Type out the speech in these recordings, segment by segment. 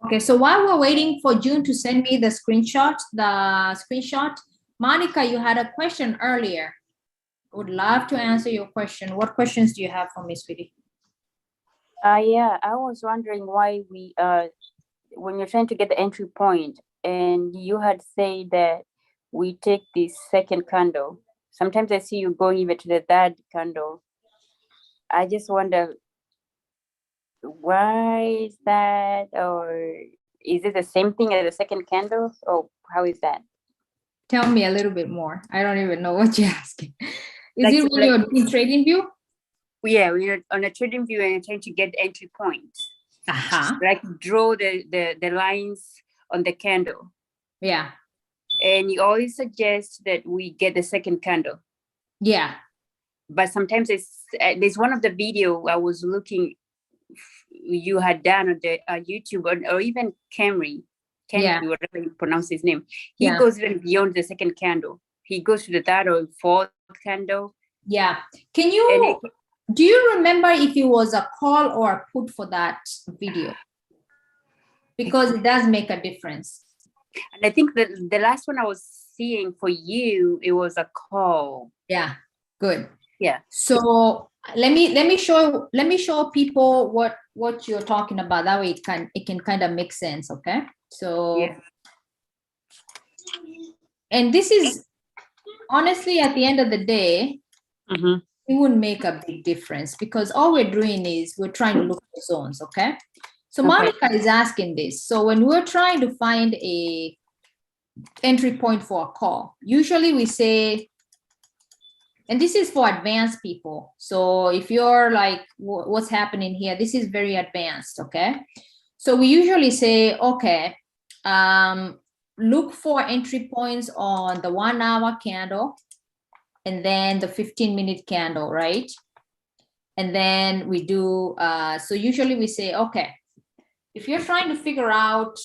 Okay, so while we're waiting for June to send me the screenshot, Monica, you had a question earlier. Would love to answer your question. What questions do you have for me, sweetie? Yeah, I was wondering why we when you're trying to get the entry point, and you had said that we take the second candle. Sometimes I see you going even to the third candle. I just wonder why is that, or is it the same thing as the second candle, or how is that? Tell me a little bit more. I don't even know what you're asking. Is Like- it when you're in trading view? Yeah, when you're on a trading view and you're trying to get entry points. Like draw the lines on the candle. Yeah. And you always suggest that we get the second candle. Yeah. But sometimes there's one of the video I was looking you had done on the YouTube or even Camry, Yeah. whatever you pronounce his name. He Yeah. goes even beyond the second candle. He goes to the third or fourth candle. Yeah. Can you, do you remember if it was a call or a put for that video? Because it does make a difference. And I think that the last one I was seeing for you, it was a call. Yeah, good. Yeah. So let me show people what you're talking about. That way it can kind of make sense. Okay. So yeah. And this is honestly at the end of the day, it wouldn't make a big difference because all we're doing is we're trying to look for zones. Okay. So Monica is asking this. So when we're trying to find a entry point for a call, usually we say, and this is for advanced people. So if you're like, what's happening here? This is very advanced, okay? So we usually say, okay, look for entry points on the 1 hour candle and then the 15-minute candle, right? And then we do, so usually we say, okay, if you're trying to figure out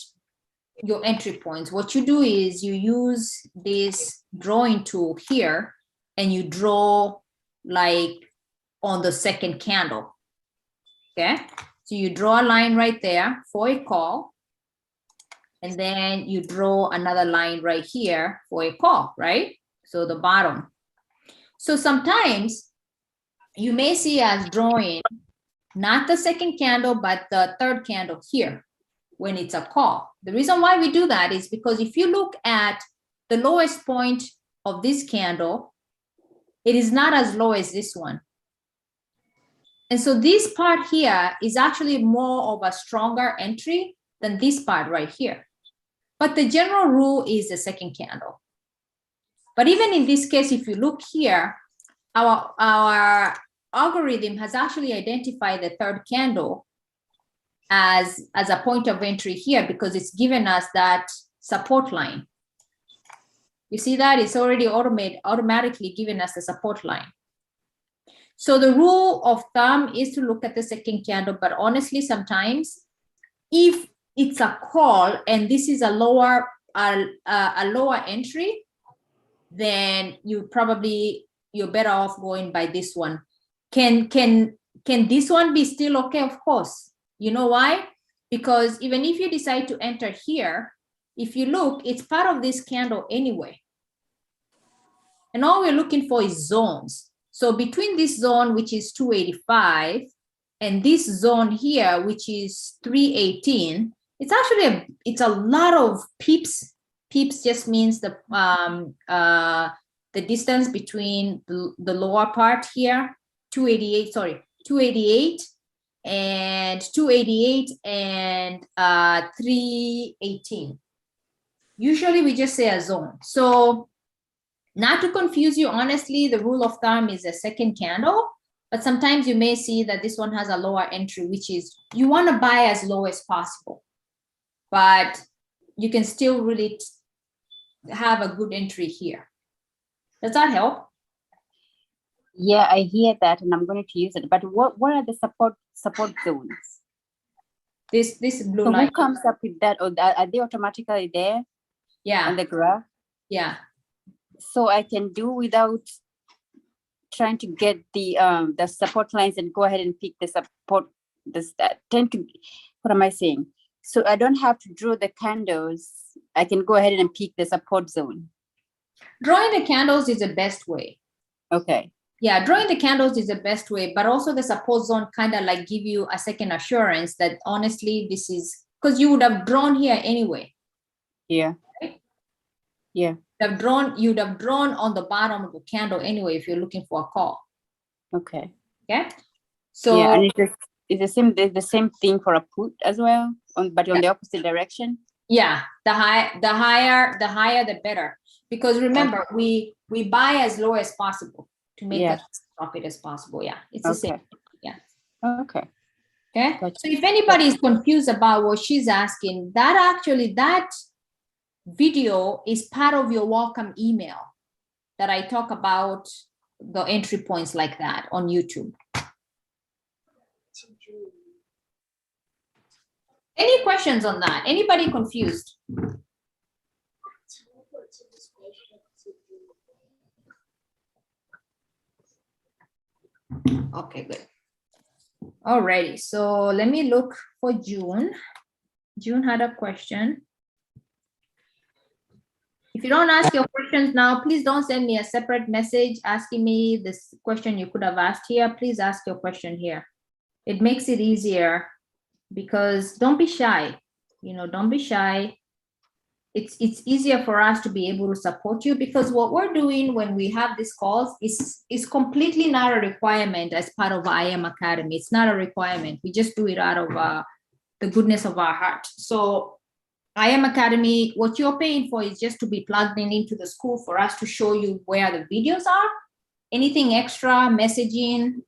your entry points, what you do is you use this drawing tool here and you draw like on the second candle. Okay, so you draw a line right there for a call, and then you draw another line right here for a call, right? So the bottom. So sometimes you may see us drawing not the second candle, but the third candle here when it's a call. The reason why we do that is because if you look at the lowest point of this candle, it is not as low as this one. And so this part here is actually more of a stronger entry than this part right here. But the general rule is the second candle. But even in this case, if you look here, our algorithm has actually identified the third candle as a point of entry here because it's given us that support line. You see that? It's already automatically given us the support line. So the rule of thumb is to look at the second candle, but honestly, sometimes if it's a call and this is a lower entry, then you're better off going by this one. Can this one be still okay? Of course. You know why? Because even if you decide to enter here, if you look, it's part of this candle anyway. And all we're looking for is zones. So between this zone, which is 285, and this zone here, which is 318, it's actually a lot of pips. Pips just means the distance between the lower part here, 288 and 318. Usually we just say a zone. So not to confuse you, honestly, the rule of thumb is a second candle, but sometimes you may see that this one has a lower entry, which is you want to buy as low as possible, but you can still really have a good entry here. Does that help? Yeah, I hear that, and I'm going to use it. But what are the support zones? This blue line. Who comes up with that? Or are they automatically there? Yeah. On the graph? Yeah. So I can do without trying to get the support lines and go ahead and pick the support. What am I saying? So I don't have to draw the candles. I can go ahead and pick the support zone. Drawing the candles is the best way. Okay. Yeah, drawing the candles is the best way, but also the support zone kind of like give you a second assurance that honestly, this is because you would have drawn here anyway. Yeah. Right? Yeah. You'd have drawn on the bottom of the candle anyway if you're looking for a call. Okay. Okay. So yeah, and it's the same thing for a put as well, but on the opposite direction. Yeah, the higher the better. Because remember, we buy as low as possible to make as profit as possible. Yeah, it's the same. Yeah. Okay. Okay. Gotcha. So if anybody is confused about what she's asking, that video is part of your welcome email that I talk about the entry points like that on YouTube. Any questions on that? Anybody confused? Okay, good. Alrighty, so let me look for June. June had a question. If you don't ask your questions now, please don't send me a separate message asking me this question you could have asked here. Please ask your question here. It makes it easier because don't be shy. Don't be shy. It's easier for us to be able to support you because what we're doing when we have these calls is completely not a requirement as part of IM Academy. It's not a requirement. We just do it out of the goodness of our heart. So IM Academy, what you're paying for is just to be plugged into the school for us to show you where the videos are. Anything extra messaging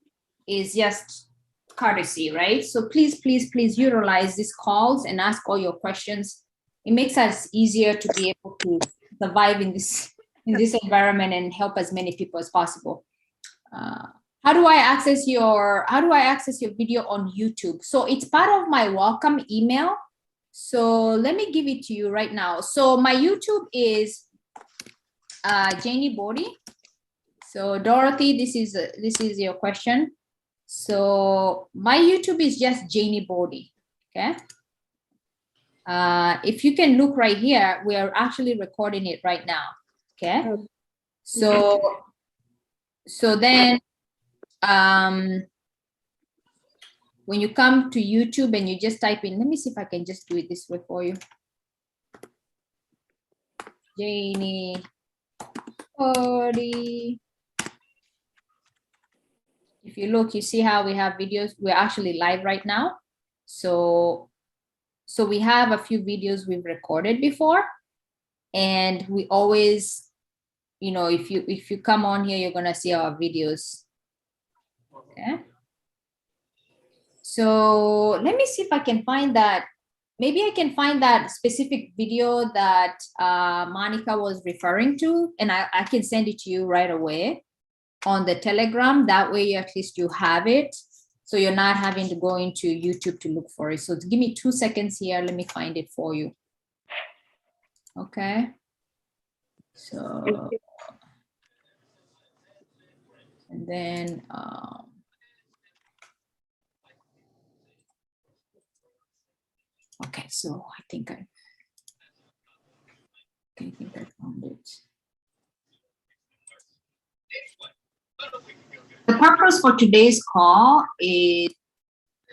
is just courtesy, right? So please, please, please utilize these calls and ask all your questions. It makes us easier to be able to survive in this environment and help as many people as possible. How do I access your video on YouTube? So it's part of my welcome email. So let me give it to you right now. So my YouTube is Janey Bodie. So Dorothy, this is your question. So my YouTube is just Janey Bodie. Okay. If you can look right here, we are actually recording it right now. Okay. So then when you come to YouTube and you just type in, let me see if I can just do it this way for you. Janey Bodie. If you look, you see how we have videos. We're actually live right now. So we have a few videos we've recorded before, and we always, if you come on here, you're gonna see our videos. Okay. So let me see if I can find that. Maybe I can find that specific video that Monica was referring to, and I can send it to you right away on the Telegram. That way, at least you have it. So you're not having to go into YouTube to look for it. So give me 2 seconds here. Let me find it for you. Okay. So, and then, okay, so I think I found it. The purpose for today's call is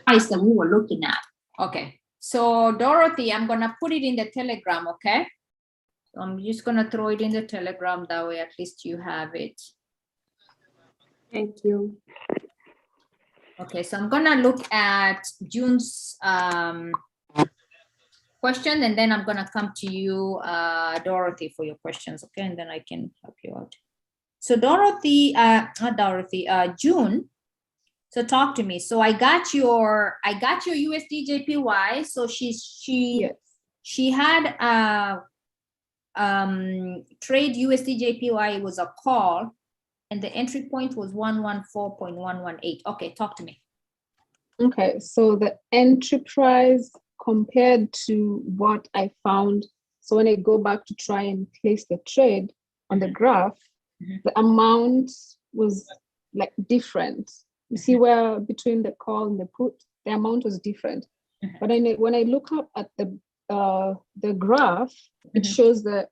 that we were looking at. Okay, so Dorothy, I'm gonna put it in the Telegram, okay? So I'm just gonna throw it in the Telegram, that way at least you have it. Thank you. Okay, so I'm gonna look at June's question, and then I'm gonna come to you, Dorothy, for your questions, okay? And then I can help you out. So Dorothy, not Dorothy, June. So talk to me. So I got your USD JPY. So she had trade USD JPY. It was a call, and the entry point was 114.118. Okay, talk to me. Okay, so the entry price compared to what I found. So when I go back to try and place the trade on the graph, the amount was like different. You see where between the call and the put, the amount was different. But when I look up at the graph, it shows that,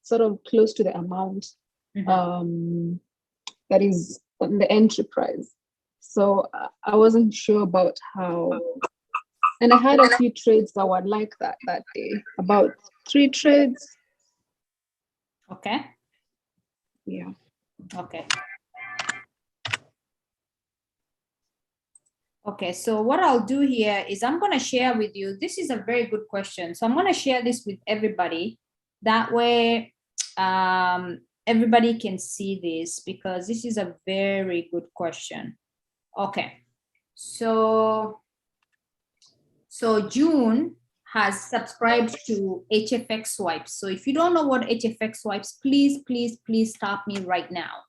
sort of close to the amount that is on the entry price. So I wasn't sure about how, and I had a few trades that were like that day, about 3 trades. Okay. Yeah. Okay. Okay, so what I'll do here is I'm going to share with you. This is a very good question. So I'm going to share this with everybody. That way, everybody can see this, because this is a very good question. Okay, so June has subscribed to HFX swipes. So if you don't know what HFX swipes, please stop me right now.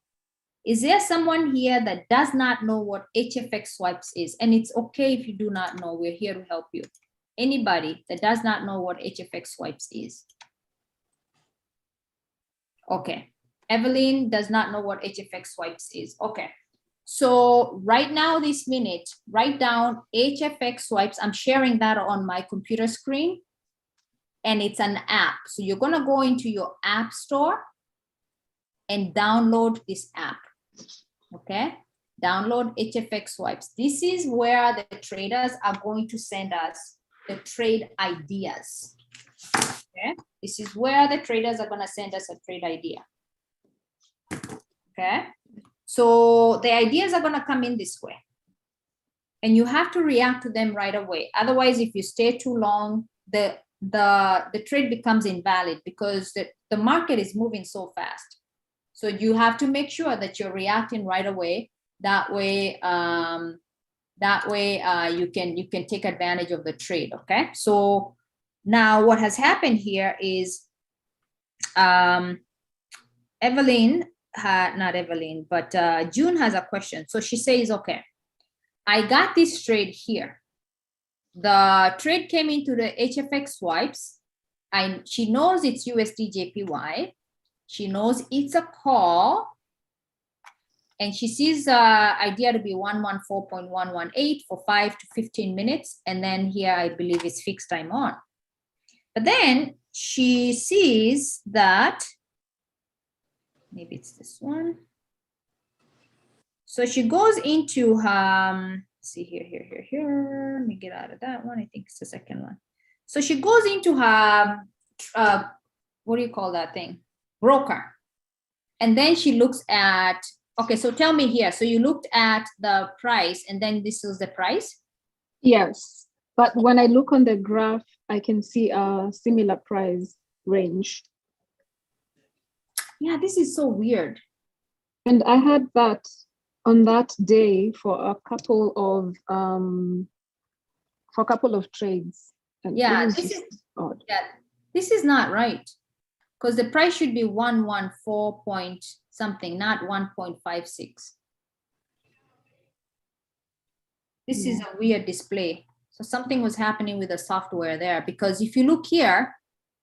Is there someone here that does not know what HFX swipes is? And it's okay if you do not know, we're here to help you. Anybody that does not know what HFX swipes is? Okay, Evelyn does not know what HFX swipes is. Okay, so right now, this minute, write down HFX swipes. I'm sharing that on my computer screen, and it's an app. So you're gonna go into your app store and download this app. Okay, download HFX swipes. This is where the traders are going to send us the trade ideas. Okay, this is where the traders are going to send us a trade idea. Okay, so the ideas are going to come in this way, and you have to react to them right away. Otherwise, if you stay too long, the trade becomes invalid, because the market is moving so fast. So you have to make sure that you're reacting right away. That way, you can take advantage of the trade. Okay. So now what has happened here is June has a question. So she says, okay, I got this trade here. The trade came into the HFX swipes. She knows it's USD JPY. She knows it's a call, and she sees idea to be 114.118 for 5 to 15 minutes. And then here, I believe it's fixed time on. But then she sees that, maybe it's this one. So she goes into, see here. Let me get out of that one. I think it's the second one. So she goes into her, what do you call that thing? Broker. And then she looks at, okay, so tell me here. So you looked at the price, and then this is the price? Yes. But when I look on the graph, I can see a similar price range. Yeah, this is so weird. And I had that on that day for a couple of trades. And yeah, this is odd. Yeah, this is not right, because the price should be 114 point something, not 1.56. This is a weird display. So something was happening with the software there, because if you look here,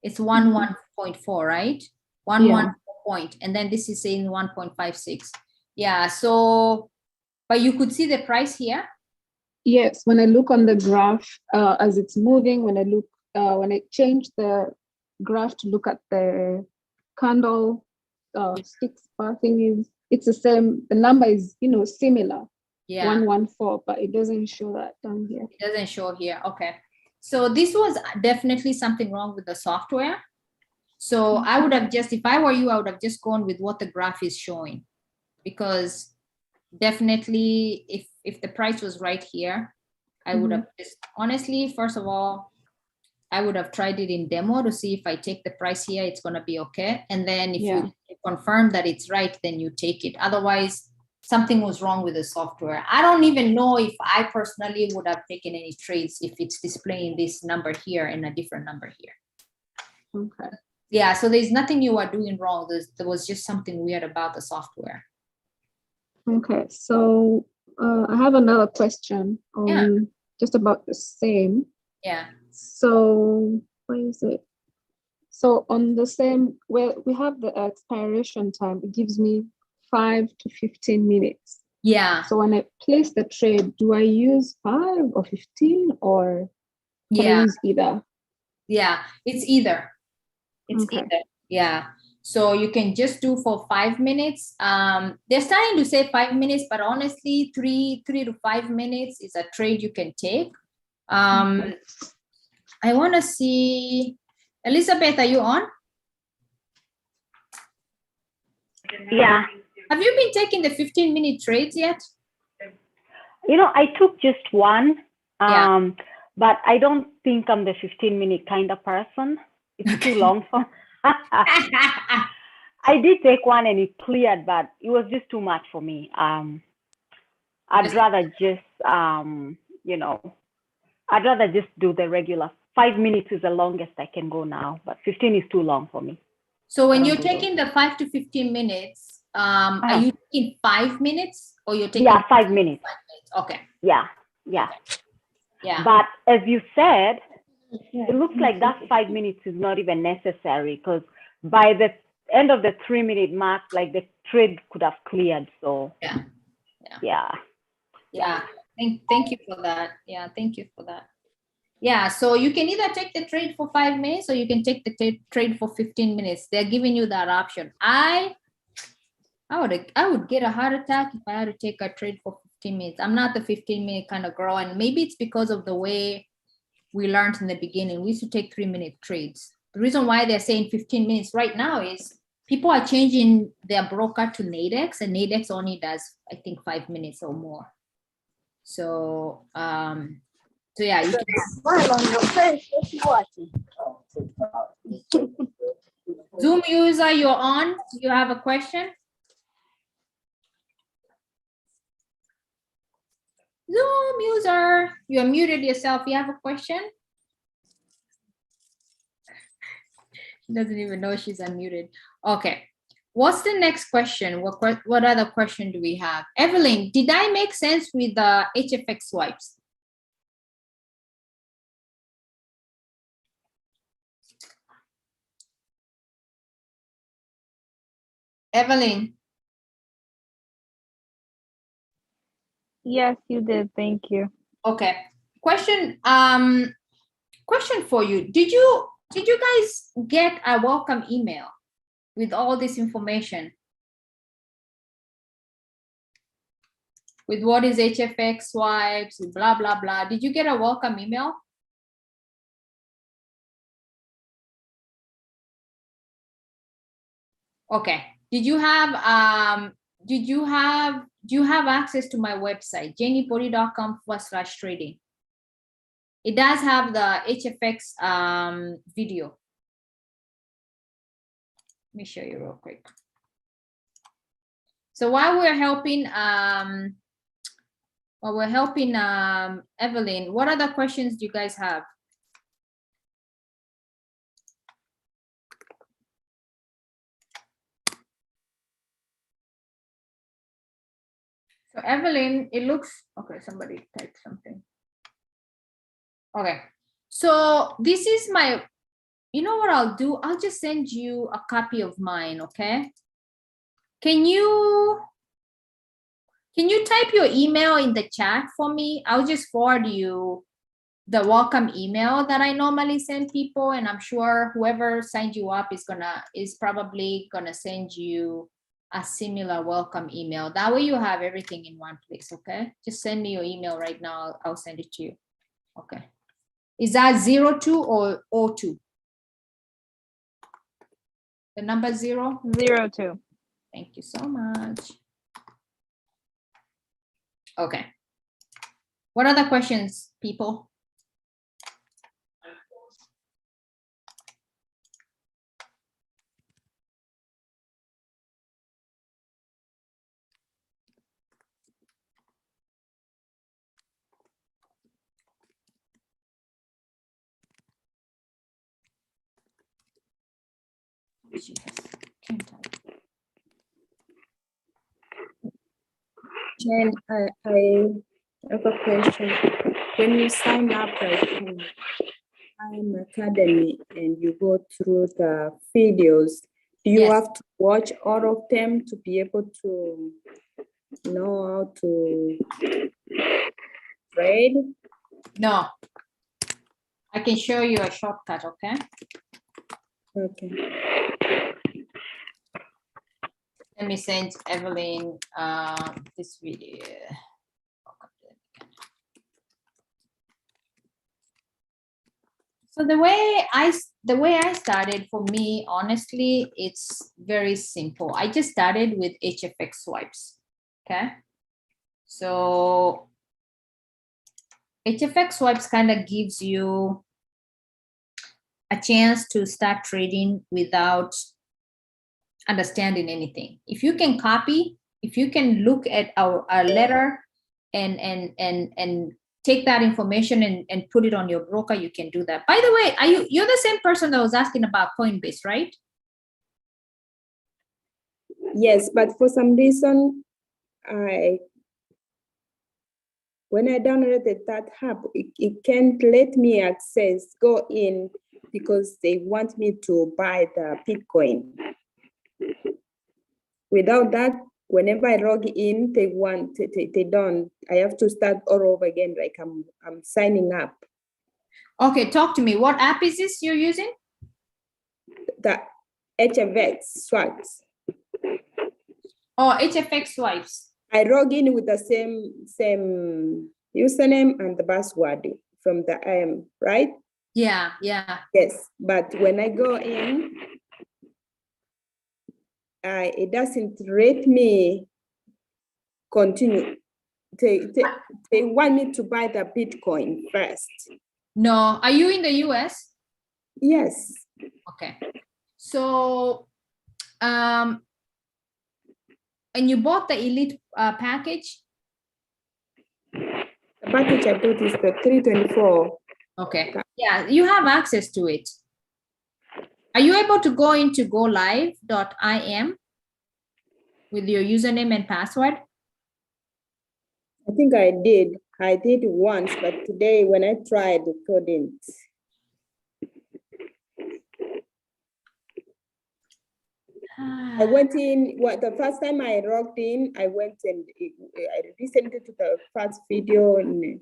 it's 11.4, right? 11 point, and then this is saying 1.56. Yeah, so, but you could see the price here. Yes, when I look on the graph as it's moving, when I change the graph to look at the candle sticks bar thing, it's the same. The number is similar. Yeah, 114, but it doesn't show that down here. It doesn't show here. Okay, so this was definitely something wrong with the software. So I would have just, if I were you, I would have just gone with what the graph is showing, because definitely if the price was right here, I would have just, honestly, first of all, I would have tried it in demo to see if I take the price here, it's going to be okay. And then if you confirm that it's right, then you take it. Otherwise, something was wrong with the software. I don't even know if I personally would have taken any trades if it's displaying this number here and a different number here. Okay. Yeah, so there's nothing you are doing wrong. There was just something weird about the software. Okay, so I have another question on just about the same. Yeah. So where is it? So on the same, where we have the expiration time, it gives me 5 to 15 minutes. Yeah. So when I place the trade, do I use 5 or 15 or? Can I Yeah. use either? Yeah, it's either. It's Okay. either. Yeah. So you can just do for 5 minutes. They're starting to say 5 minutes, but honestly, 3 to 5 minutes is a trade you can take. I want to see, Elizabeth, are you on? Yeah. Have you been taking the 15-minute trades yet? You know, I took just one, Yeah. but I don't think I'm the 15-minute kind of person. It's too long for I did take one and it cleared, but it was just too much for me. I'd rather just, you know, I'd rather just do the regular. 5 minutes is the longest I can go now, but 15 is too long for me. So when you're taking the 5 to 15 minutes, are you taking 5 minutes or you're taking? Yeah, 5 minutes. 5 minutes. Okay. Yeah, yeah. Yeah. But as you said, it looks like that 5 minutes is not even necessary because by the end of the 3-minute mark, like the trade could have cleared. So yeah. Thank you for that. Yeah, thank you for that. Yeah, so you can either take the trade for 5 minutes or you can take the trade for 15 minutes. They're giving you that option. I would get a heart attack if I had to take a trade for 15 minutes. I'm not the 15-minute kind of girl, and maybe it's because of the way we learned in the beginning. We used to take 3-minute trades. The reason why they're saying 15 minutes right now is people are changing their broker to Nadex, and Nadex only does, I think, 5 minutes or more. So, so yeah, you can. Zoom user, you're on. Do you have a question? Zoom user, you muted yourself. You have a question? She doesn't even know she's unmuted. Okay. What's the next question? What other question do we have? Evelyn, did I make sense with the HFX swipes? Evelyn. Yes, you did. Thank you. Okay. Question for you. Did you guys get a welcome email with all this information? With what is HFX swipes, blah, blah, blah. Did you get a welcome email? Okay. Do you have access to my website, janeypori.com/trading? It does have the HFX video. Let me show you real quick. So while we're helping Evelyn, what other questions do you guys have? So Evelyn, it looks, okay, somebody typed something. Okay, so this is my, you know what I'll do? I'll just send you a copy of mine, okay? Can you type your email in the chat for me? I'll just forward you the welcome email that I normally send people, and I'm sure whoever signed you up is probably gonna send you a similar welcome email. That way you have everything in one place, okay? Just send me your email right now. I'll send it to you. Okay. Is that 02 or 02? The number 0? 02. Thank you so much. Okay. What other questions, people? Jen, I have a question. When you sign up at Time Academy and you go through the videos, do you have to watch all of them to be able to know how to trade? No. can show you a shortcut, okay? Okay. Let me send Evelyn this video. So the way I started, for me, honestly, it's very simple. I just started with HFX swipes. Okay. So HFX swipes kind of gives you a chance to start trading without understanding anything. If you can copy, if you can look at our letter and take that information and put it on your broker, you can do that. By the way, you're the same person that was asking about Coinbase, right? Yes, but for some reason, when I downloaded that app, it can't let me go in because they want me to buy the Bitcoin. Without that, whenever I log in, they don't. I have to start all over again, like I'm signing up. Okay, talk to me. What app is this you're using? The HFX swipes. Oh, HFX swipes. I log in with the same username and the password from the IM, right? Yeah. Yes, but when I go in, it doesn't let me continue. They want me to buy the Bitcoin first. No, are you in the US? Yes. Okay. So, and you bought the Elite package? The package I bought is the 324. Okay. Yeah, you have access to it. Are you able to go into golive.im with your username and password? I think I did. I did once, but today when I tried, it couldn't. I went in, the first time I logged in, I went and I listened to the first video on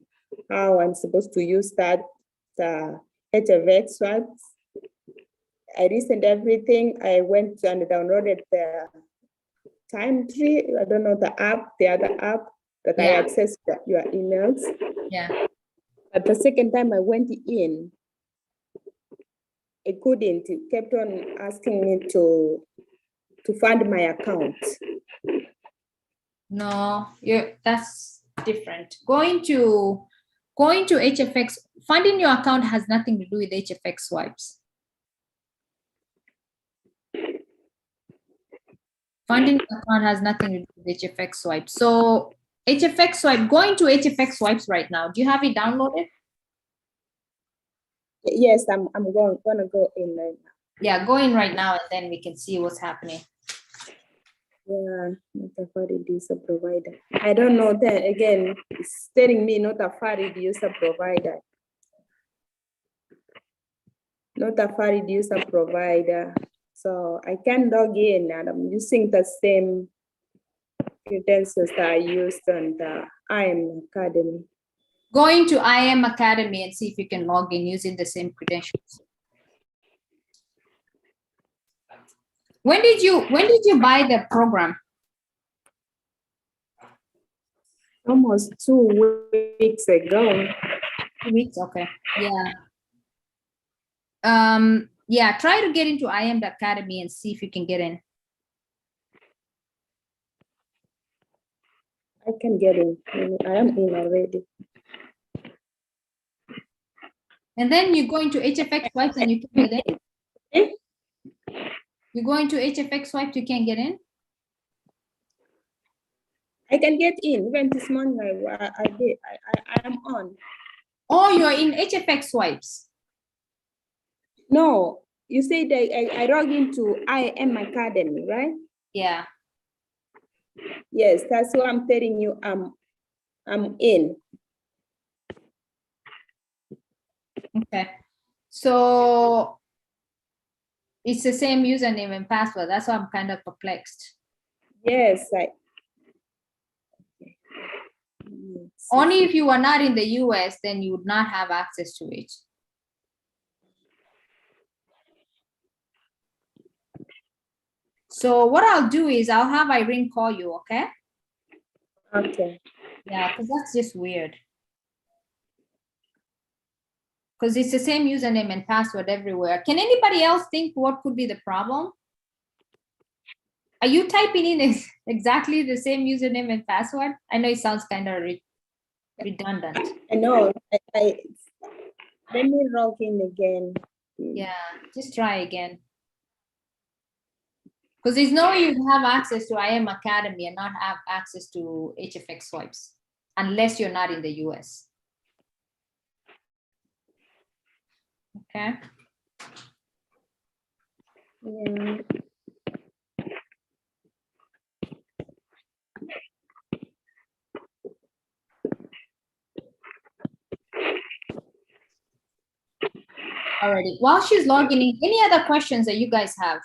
how I'm supposed to use the HFX swipes. I listened everything. I went and downloaded the time tree. I don't know the other app that I accessed your emails. Yeah. But the second time I went in, I couldn't. It kept on asking me to fund my account. No, that's different. Going to HFX, funding your account has nothing to do with HFX swipes. Funding your account has nothing to do with HFX swipes. So HFX swipe, going to HFX swipes right now. Do you have it downloaded? Yes, I'm gonna go in right now. Yeah, go in right now and then we can see what's happening. Yeah, not a valid user provider. I don't know that again. It's telling me not a valid user provider. Not a valid user provider. So I can log in and I'm using the same credentials that I used on the IM Academy. Go into IM Academy and see if you can log in using the same credentials. When did you buy the program? Almost 2 weeks ago. 2 weeks, okay. Yeah. Yeah, try to get into IM Academy and see if you can get in. I can get in. I am in already. And then you go into HFX swipes and you can get in. You go into HFX swipes, you can't get in. I can get in. Even this morning I did. I am on. Oh, you're in HFX swipes. No, you say that I log into IM Academy, right? Yeah. Yes, that's what I'm telling you. I'm in. Okay. So it's the same username and password. That's why I'm kind of perplexed. Yes, Only if you are not in the US, then you would not have access to it. So what I'll do is I'll have Irene call you, okay? Okay. Yeah, because that's just weird. Because it's the same username and password everywhere. Can anybody else think what could be the problem? Are you typing in exactly the same username and password? I know it sounds kind of redundant. I know. Let me log in again. Yeah, just try again. Because there's no way you have access to IM Academy and not have access to HFX swipes unless you're not in the US. Okay. Yeah. Alrighty. While she's logging in, any other questions that you guys have?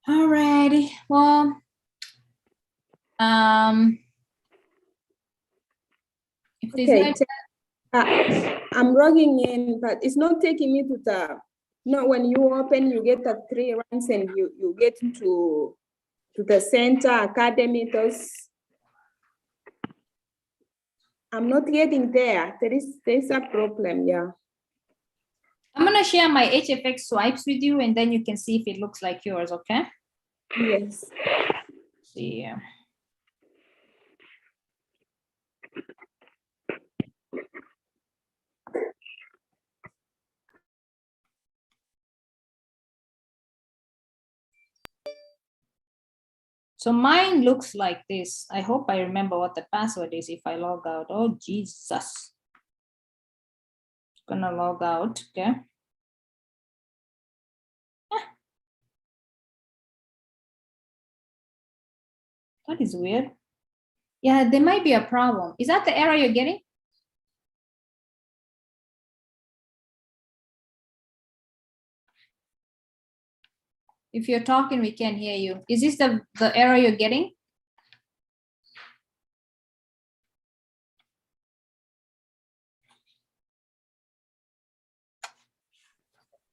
Alrighty. Well, if there's Okay. no, I'm logging in, but it's not taking me to the. No, when you open, you get the 3 ranks and you get to the center academy. Those I'm not getting there. There's a problem. Yeah. I'm gonna share my HFX swipes with you, and then you can see if it looks like yours. Okay. Yes. See. Yeah. So mine looks like this. I hope I remember what the password is if I log out. Oh, Jesus. Gonna log out, okay? That is weird. Yeah, there might be a problem. Is that the error you're getting? If you're talking, we can't hear you. Is this the error you're getting?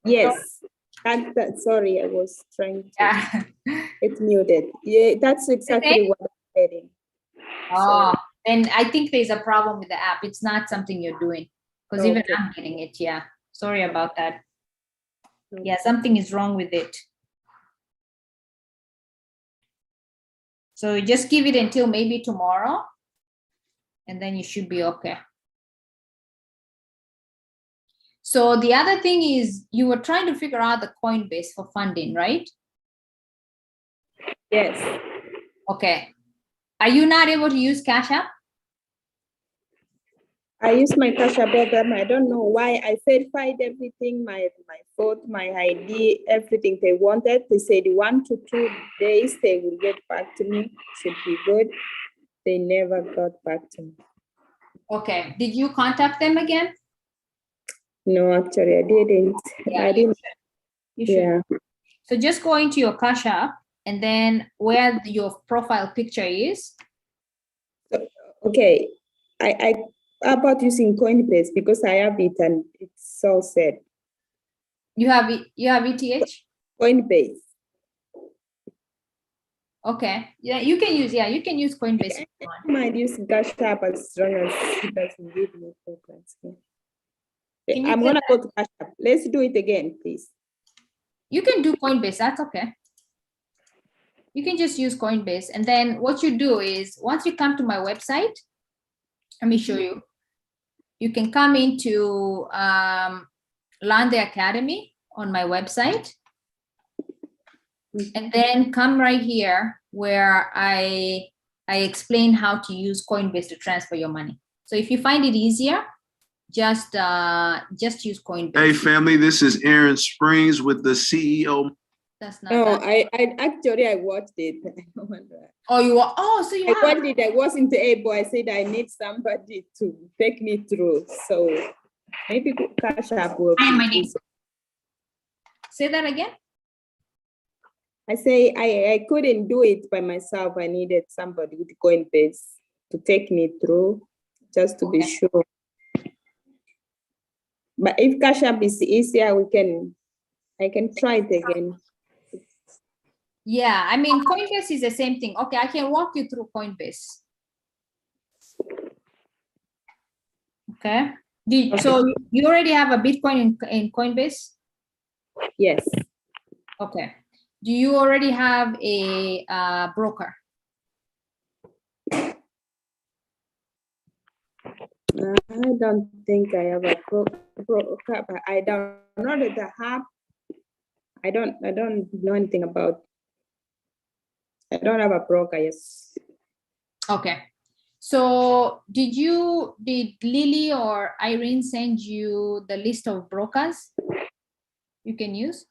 Yes. Sorry, I was trying to. Yeah. It's muted. Yeah, that's exactly what I'm getting. Oh, then I think there's a problem with the app. It's not something you're doing. Because even I'm getting it, yeah. Sorry about that. Yeah, something is wrong with it. So just give it until maybe tomorrow, and then you should be okay. So the other thing is you were trying to figure out the Coinbase for funding, right? Yes. Okay. Are you not able to use Cash App? I use my Cash App program. I don't know why. I verified everything, my vote, my ID, everything they wanted. They said 1 to 2 days they will get back to me. Should be good. They never got back to me. Okay. Did you contact them again? No, actually, I didn't. Yeah, I didn't. You should. Yeah. So just go into your Cash App and then where your profile picture is. Okay. I how about using Coinbase because I have it and it's all set. You have ETH? Coinbase. Okay. Yeah, you can use Coinbase. I might use Cash App as long as it doesn't give me problems. I'm gonna go to Cash App. Let's do it again, please. You can do Coinbase, that's okay. You can just use Coinbase. And then what you do is once you come to my website, let me show you. You can come into Learn the Academy on my website. And then come right here where I explain how to use Coinbase to transfer your money. So if you find it easier, just use Coinbase. Hey family, this is Aaron Springs with the CEO. That's not. No, I actually watched it. Oh, you are. Oh, so you. I watched it. I wasn't able. I said I need somebody to take me through. So Maybe Cash App will Hi, be my name. easy. Say that again. I say I couldn't do it by myself. I needed somebody with Coinbase to take me through, just to be Okay. sure. But if Cash App is easier, I can try it again. Yeah, I mean, Coinbase is the same thing. Okay, I can walk you through Coinbase. Okay. So you already have a Bitcoin in Coinbase? Yes. Okay. Do you already have a broker? I don't think I have a broker, but I downloaded the app. I don't know anything about. I don't have a broker. Yes. Okay. So did Lily or Irene send you the list of brokers you can use?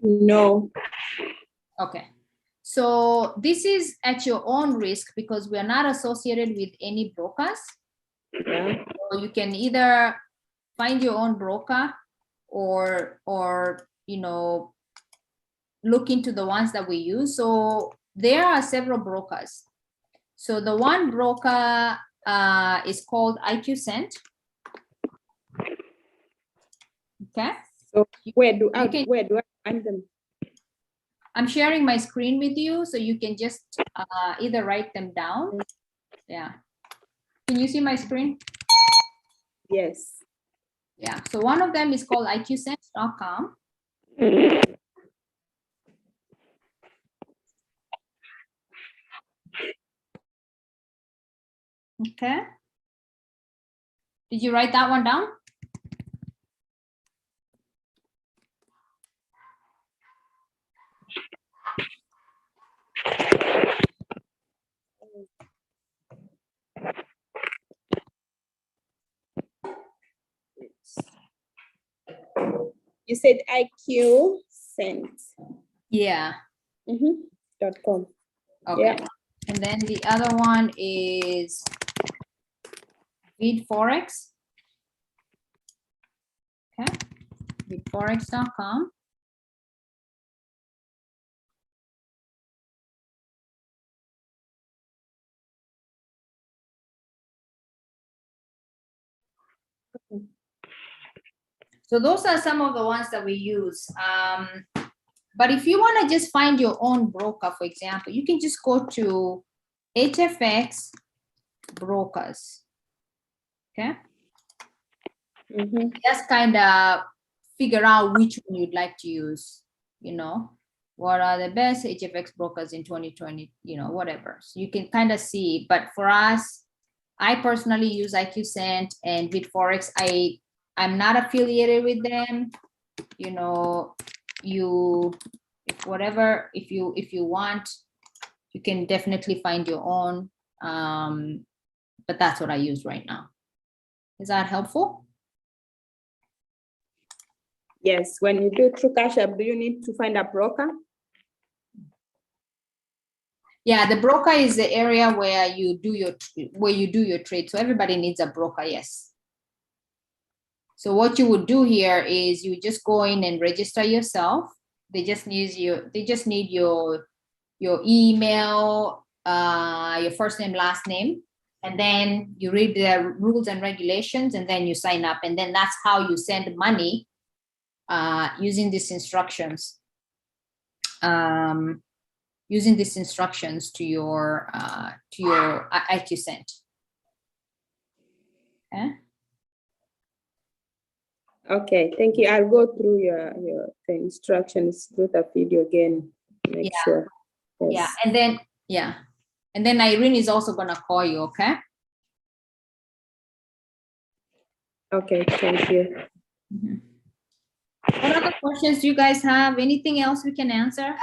No. Okay. So this is at your own risk because we are not associated with any brokers. Yeah. So you can either find your own broker or look into the ones that we use. So there are several brokers. So the one broker is called IQCent. Okay. So where do I find them? I'm sharing my screen with you, so you can just either write them down. Yeah. Can you see my screen? Yes. Yeah. So one of them is called iqsense.com. Okay. Did you write that one down? You said IQCent. Yeah. .com. Okay. Yeah. And then the other one is VidForex. Okay. VidForex.com. So those are some of the ones that we use. But if you want to just find your own broker, for example, you can just go to HFX brokers. Okay. Just kind of figure out which one you'd like to use, what are the best HFX brokers in 2020, whatever. So you can kind of see, but for us, I personally use IQCent and VidForex. I'm not affiliated with them. If you want, you can definitely find your own. But that's what I use right now. Is that helpful? Yes. When you do through Cash App, do you need to find a broker? Yeah, the broker is the area where you do your trade. So everybody needs a broker, yes. So what you would do here is you just go in and register yourself. They just need your email, your first name, last name, and then you read the rules and regulations, and then you sign up, and then that's how you send money using these instructions. Using these instructions to your IQCent. Okay. Okay, thank you. I'll go through the instructions through the video again. Make sure. Yes. Yeah, and then Irene is also gonna call you. Okay. Okay, thank you. What other questions do you guys have? Anything else we can answer?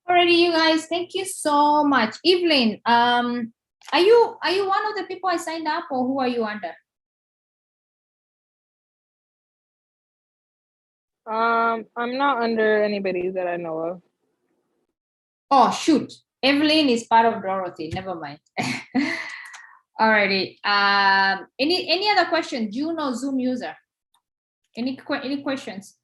Alrighty, you guys, thank you so much. Evelyn, are you one of the people I signed up, or who are you under? I'm not under anybody that I know of. Oh, shoot. Evelyn is part of Dorothy. Never mind. Alrighty. Any other questions? June or Zoom user? Any questions?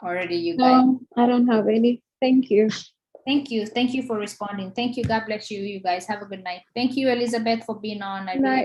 Already, you guys. No, I don't have any. Thank you. Thank you. Thank you for responding. Thank you. God bless you. You guys have a good night. Thank you, Elizabeth, for being on. I Night. really